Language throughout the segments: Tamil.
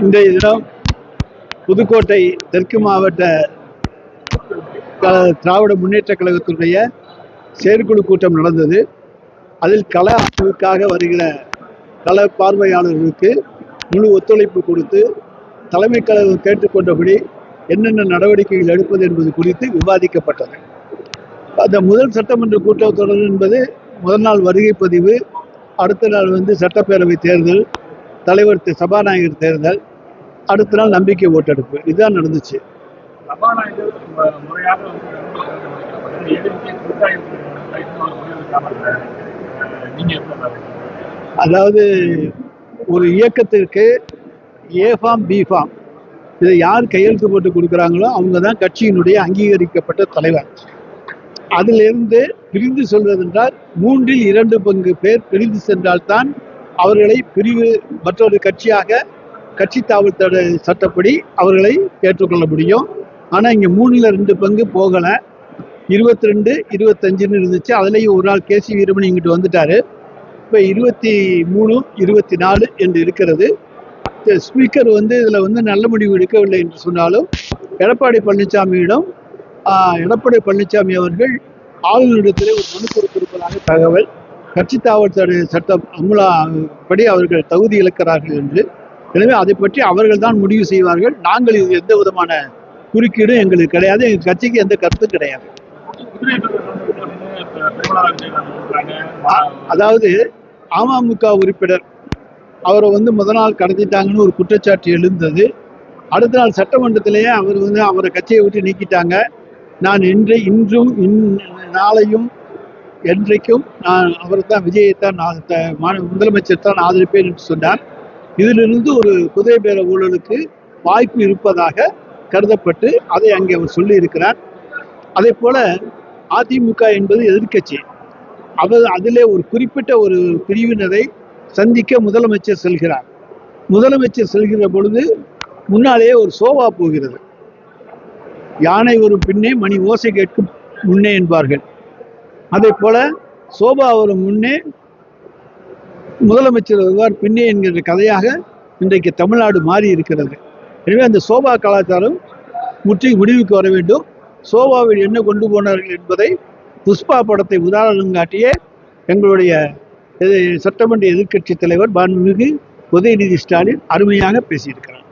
இன்றைய தினம் புதுக்கோட்டை தெற்கு மாவட்ட திராவிட முன்னேற்ற கழகத்தினுடைய செயற்குழு கூட்டம் நடந்தது. அதில் கள ஆய்வுக்காக வருகிற கள பார்வையாளர்களுக்கு முழு ஒத்துழைப்பு கொடுத்து தலைமை கழகம் கேட்டுக்கொண்டபடி என்னென்ன நடவடிக்கைகள் எடுப்பது என்பது குறித்து விவாதிக்கப்பட்டது. அந்த முதல் சட்டமன்ற கூட்டத்தொடர் என்பது முதல் நாள் வருகை பதிவு, அடுத்த நாள் சட்டப்பேரவை தேர்தல், தலைவர் சபாநாயகர் தேர்தல், அடுத்த நாள் நம்பிக்கை ஓட்டெடுப்பு. இதுதான் நடந்துச்சு. அதாவது ஒரு இயக்கத்திற்கு ஏ ஃபார்ம் பி ஃபார்ம் இதை யார் கையெழுத்து போட்டு கொடுக்குறாங்களோ அவங்க தான் கட்சியினுடைய அங்கீகரிக்கப்பட்ட தலைவர். அதிலிருந்து பிரிந்து சொல்வதென்றால் 2/3 பேர் பிரிந்து சென்றால்தான் அவர்களை பிரிவு மற்றொரு கட்சியாக கட்சி தாவல் தடை சட்டப்படி அவர்களை ஏற்றுக்கொள்ள முடியும். ஆனால் இங்கே 2/3 போகலை. 22, 25 இருந்துச்சு. அதுலேயும் ஒரு நாள் கேசி வீரமணி இங்கிட்டு வந்துட்டாரு. இப்போ 23, 24 என்று இருக்கிறது. ஸ்பீக்கர் இதில் நல்ல முடிவு எடுக்கவில்லை என்று சொன்னாலும் எடப்பாடி பழனிசாமி அவர்கள் ஆளுநரிடத்திலே ஒரு மனு கொடுத்திருப்பதாக தகவல். கட்சி தாவல் தடை சட்டம் அமுலாப்படி அவர்கள் தகுதி இழக்கிறார்கள் என்று. எனவே அதை பற்றி அவர்கள் தான் முடிவு செய்வார்கள். நாங்கள் இது எந்த விதமான குறுக்கீடும் எங்களுக்கு கிடையாது. எங்கள் கட்சிக்கு எந்த கருத்தும் கிடையாது. அதாவது அமமுக உறுப்பினர் அவரை முதல் நாள் கடத்திட்டாங்கன்னு ஒரு குற்றச்சாட்டு எழுந்தது. அடுத்த நாள் சட்டமன்றத்திலேயே அவரை கட்சியை விட்டு நீக்கிட்டாங்க. நான் இன்றும் நாளையும் என்றைக்கும் நான் அவர் தான் விஜயத்தான் முதலமைச்சர் தான் ஆதரிப்பேன் என்று சொன்னார். இதிலிருந்து ஒரு குதிரை பேர ஊழலுக்கு வாய்ப்பு இருப்பதாக கருதப்பட்டு அதை அங்கே அவர் சொல்லி இருக்கிறார். அதே போல அதிமுக என்பது எதிர்கட்சி. அதிலே ஒரு குறிப்பிட்ட ஒரு பிரிவினரை சந்திக்க முதலமைச்சர் செல்கிறார். முதலமைச்சர் செல்கிற பொழுது முன்னாலேயே ஒரு சோபா போகிறது. யானை வரும் பின்னே மணி ஓசை கேட்கும் முன்னே என்பார்கள். அதே போல சோபா வரும் முன்னே முதலமைச்சர் வருவார் பின்னே என்கிற கதையாக இன்றைக்கு தமிழ்நாடு மாறி இருக்கிறது. எனவே அந்த சோபா கலாச்சாரம் முடிவுக்கு வர வேண்டும். சோபாவில் என்ன கொண்டு போனார்கள் என்பதை புஷ்பா படத்தை உதாரணம் காட்டியே எங்களுடைய சட்டமன்ற எதிர்க்கட்சி தலைவர் மாண்புமிகு உதயநிதி ஸ்டாலின் அருமையாக பேசியிருக்கிறார்.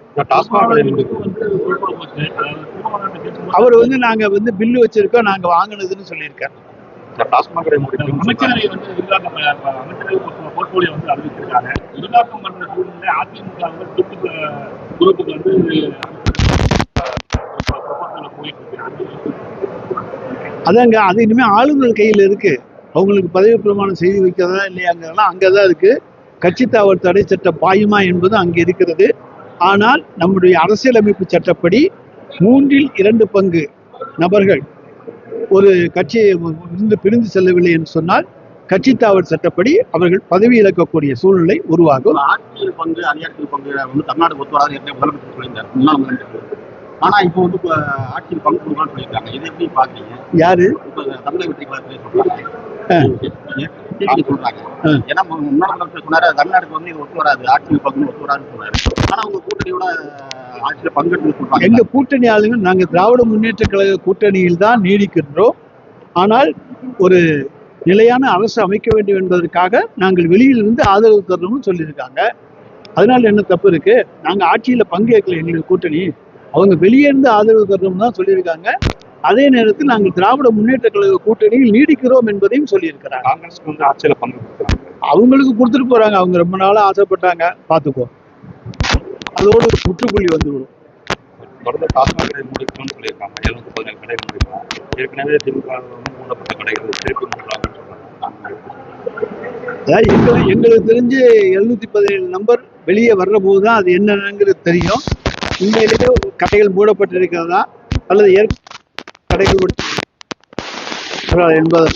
அவர் நாங்க பில்லு வச்சிருக்கோம், நாங்க வாங்கினதுன்னு சொல்லியிருக்காரு. அதாங்க, அது இனிமே ஆளுநர் கையில் இருக்கு. அவங்களுக்கு பதவி பிரமாணம் செய்து வைக்கிறதா இல்லையாங்கிறதெல்லாம் அங்கதான் இருக்கு. கட்சி தாவல் தடை சட்டம் பாயுமா என்பது அங்கே இருக்கிறது. ஆனால் நம்முடைய அரசியலமைப்பு சட்டப்படி 2/3 நபர்கள் ஒரு கட்சியை பிரிந்து செல்லவில்லை என்று சொன்னால் கட்சி தாவல் சட்டப்படி அவர்கள் பதவி இழக்கக்கூடிய சூழ்நிலை உருவாகும். ஆட்சியில் பங்கு, அதிகாரத்தில் பங்கு தமிழ்நாடு முதலமைச்சர். ஆனா இப்போ ஆட்சியில் பங்கு கொடுக்கலாம்னு சொல்லியிருக்காங்க. இதை எப்படி பாக்குறீங்க? யாரு தமிழக வெற்றி சொல்றாங்க? ஏன்னா முன்னாள் முதலமைச்சர் சொன்னாரு தமிழ்நாடுக்கு இது ஒத்து வராது, ஆட்சியில் பங்கு ஒத்து வராதுன்னு சொன்னாரு. ஆனா அவங்க கூட்டணியோட ஆட்சியில் பங்கெடுத்து சொல்றாங்க. எங்க கூட்டணி ஆளுங்க நாங்க திராவிட முன்னேற்ற கழக கூட்டணியில் தான் நீடிக்கின்றோம். ஆனால் ஒரு நிலையான அரசு அமைக்க வேண்டும் என்பதற்காக நாங்கள் வெளியிலிருந்து ஆதரவு தரணும்னு சொல்லியிருக்காங்க. அதனால என்ன தப்பு இருக்கு? நாங்க ஆட்சியில பங்கேற்கல. எங்களுக்கு கூட்டணி அவங்க வெளியே இருந்து ஆதரவு தரணும்னு தான் சொல்லியிருக்காங்க. அதே நேரத்தில் நாங்கள் திராவிட முன்னேற்ற கழக கூட்டணியில் நீடிக்கிறோம் என்பதையும் சொல்லியிருக்கிறாங்க. காங்கிரஸ் ஆட்சியில பங்கு அவங்களுக்கு கொடுத்துட்டு போறாங்க. அவங்க ரொம்ப நாளா ஆசைப்பட்டாங்க, பார்த்துக்கோ. அதோடு முற்றுப்புள்ளி வந்துவிடும். தொடர்ந்து டாஸ்மாக் கடை மூடிக்கணும்னு சொல்லியிருக்காங்க. 717 கடை மூடிக்கலாம். ஏற்கனவே திமுக மூடப்பட்ட கடைகள் திருப்பி மூடலாம்னு சொல்றாங்க. அதாவது எங்களுக்கு தெரிஞ்சு 717 நம்பர் வெளியே வர்ற போதுதான் அது என்னங்கிறது தெரியும். உண்மையிலேயே கடைகள் மூடப்பட்டிருக்கிறதா அல்லது கடைகள் என்பது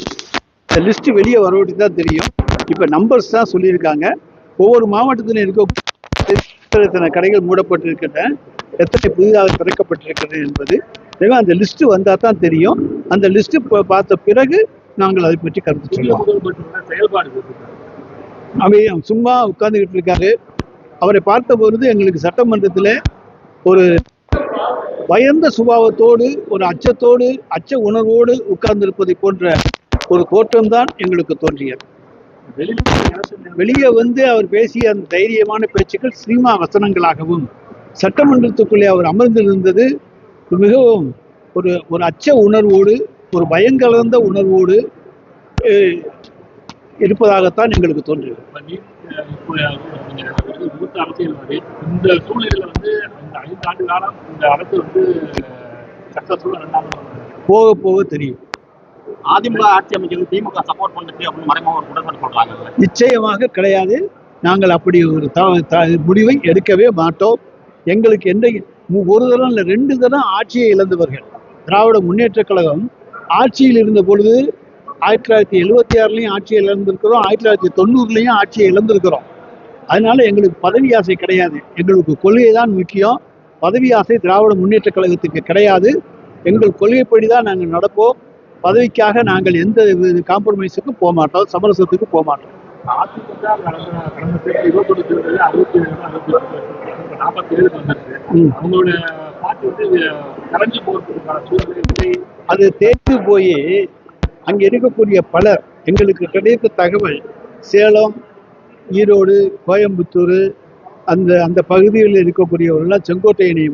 லிஸ்ட் வெளியே வரவிட்டு தான் தெரியும். இப்ப நம்பர்ஸ் தான் சொல்லியிருக்காங்க. ஒவ்வொரு மாவட்டத்திலும் இருக்க எத்தனை கடைகள் மூடப்பட்டிருக்கின்றன, எத்தனை புதிதாக திறக்கப்பட்டிருக்கிறது என்பது அந்த லிஸ்ட் வந்தா தான் தெரியும். அந்த லிஸ்ட் பார்த்த பிறகு நாங்கள் அதை பற்றி கருத்து சொல்லுவோம். செயல்பாடு அவன் சும்மா உட்கார்ந்துகிட்டு இருக்காரு. அவரை பார்த்த பொழுது எங்களுக்கு சட்டமன்றத்தில் ஒரு பயந்த சுபாவத்தோடு, ஒரு அச்சத்தோடு, அச்ச உணர்வோடு உட்கார்ந்திருப்பதை போன்ற ஒரு தோற்றம்தான் எங்களுக்கு தோன்றியது. வெளியே வந்து அவர் பேசிய அந்த தைரியமான பேச்சுக்கள் சினிமா வசனங்களாகவும், சட்டமன்றத்துக்குள்ளே அவர் அமர்ந்திருந்தது மிகவும் ஒரு ஒரு அச்ச உணர்வோடு, ஒரு பயங்கலந்த உணர்வோடு இருப்பதாகத்தான் எங்களுக்கு தோன்றியது. இந்த சூழ்நிலையில வந்து அந்த 5 ஆண்டு காலம் இந்த அரசு வந்து சக்சஸ்ஃபுல்லா போக போக தெரியும். அதிமுக ஆட்சி அமைக்கிறது திமுக சப்போர்ட் பண்ணுச்சு அப்படின்னு மறைமுக ஒரு குற்றச்சாட்டு சொல்றாங்க. நிச்சயமாக கிடையாது. நாங்கள் அப்படி ஒரு முடிவை எடுக்கவே மாட்டோம். எங்களுக்கு எந்த ஒரு தரம் இல்லை, 2 தரம் ஆட்சியை இழந்தவர்கள். திராவிட முன்னேற்ற கழகம் ஆட்சியில் இருந்த பொழுது 1976 ஆட்சியை இழந்திருக்கிறோம், 1990 ஆட்சியை இழந்திருக்கிறோம். அதனால எங்களுக்கு பதவி ஆசை கிடையாது. எங்களுக்கு கொள்கை தான் முக்கியம். பதவி ஆசை திராவிட முன்னேற்ற கழகத்துக்கு கிடையாது. எங்கள் கொள்கைப்படி தான் நாங்கள் நடப்போம். பதவிக்காக நாங்கள் எந்த காம்ப்ரமைஸுக்கும் போக மாட்டோம், சமரசத்துக்கு போக மாட்டோம். அது தேர்ந்து போய் அங்க இருக்கக்கூடிய பலர் எங்களுக்கு கிடைத்த தகவல், சேலம், ஈரோடு, கோயம்புத்தூர் அந்த அந்த பகுதிகளில் இருக்கக்கூடியவர்கள்லாம் செங்கோட்டையனை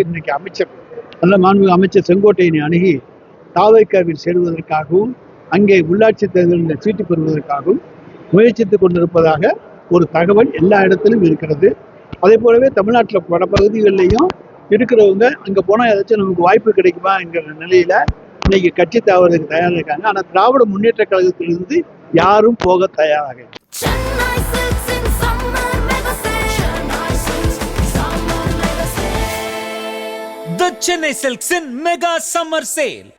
இன்னைக்கு அமைச்சர், நல்ல மாண்புமிகு அமைச்சர் செங்கோட்டையனை அணுகி தாவைக்காவில் சேருவதற்காகவும் அங்கே உள்ளாட்சி தேர்தலில் சீட்டு பெறுவதற்காகவும் முயற்சித்துக் கொண்டிருப்பதாக ஒரு தகவல் எல்லா இடத்திலும் இருக்கிறது. அதே போலவே தமிழ்நாட்டில் பல பகுதிகளிலையும் இருக்கிறவங்க அங்கே போனால் ஏதாச்சும் நமக்கு வாய்ப்பு கிடைக்குமா என்கிற நிலையில இன்னைக்கு கட்சி தாவறதுக்கு தயாராக இருக்காங்க. ஆனால் திராவிட முன்னேற்ற கழகத்திலிருந்து யாரும் போக தயாராக. The Chennai Silks in Mega Summer Sale.